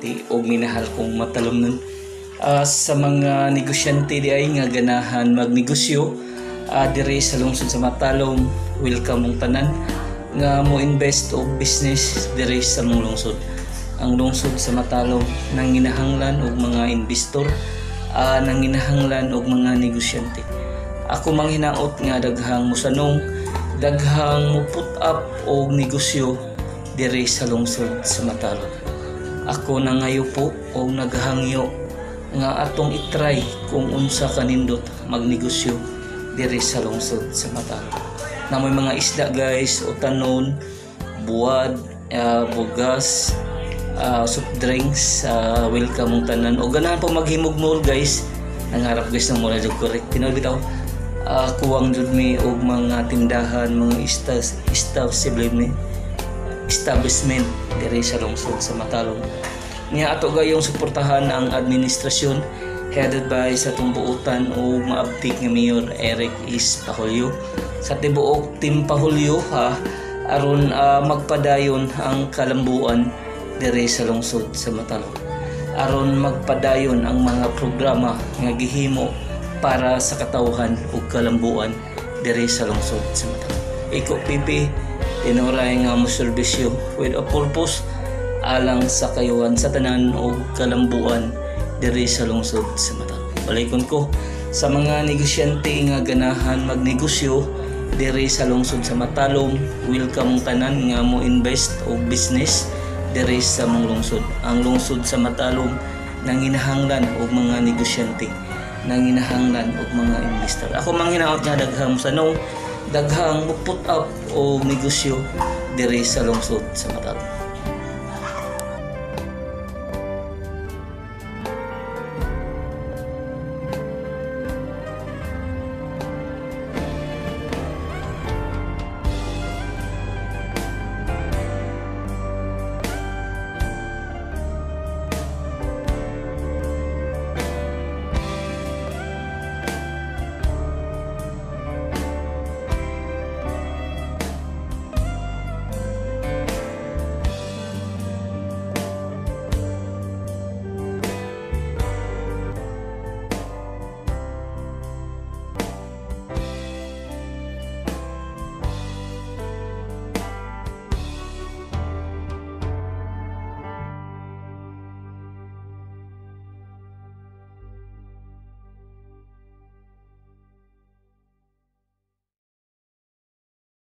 Di og minahal kong matalom nun. Sa mga negosyante di ay nga ganahan magnegosyo diri sa lungsod sa Matalom, welcome mong tanan nga mo invest og business diri sa mong lungsod. Ang lungsod sa Matalom nanginahanglan og mga investor, nanginahanglan og mga negosyante. Ako manghinaot nga daghang musanong, daghang mo put up og negosyo diri sa lungsod sa Matalom. Ako nangayo po og naghangyo nga atong itry kung unsa kanindot magnegosyo diri sa lungsod sa Matalom. Na may mga isda guys, utanon, buwad, bugas, soft drinks, welcome mong tanan. O ganahan po maghimog-mall guys. Nangarap guys ng mall jud correct. Tinoy bitaw. Kuwang jud mi og mga tindahan, mga establishment diri sa lungsod sa Matalom. Niya ato gayong suportahan ang administrasyon headed by sa tumbuutan o maabtik nga Mayor Eric Is Pahulyo. Sa tibuok Team Pahulyo aron magpadayon ang kalambuan diri sa lungsod sa Matalom. Aron magpadayon ang mga programa nga gihimo para sa katawhan ug kalambuan diri sa lungsod sa Matalom. Iko PP tinuray nga moserbisyo with a purpose alang sa kayuhan sa tanan o kalambuan diri sa lungsod sa Matalom. Balikon ko sa mga negosyante nga ganahan magnegosyo diri sa lungsod sa Matalom, welcome tanan nga mo invest og business diri sa mong lungsod. Ang lungsod sa Matalom nanginahanglan og mga negosyante, nanginahanglan og mga investor. Ako manghinaot nga daghang musanong, daghang mo put up og negosyo diri sa lungsod sa Matalom.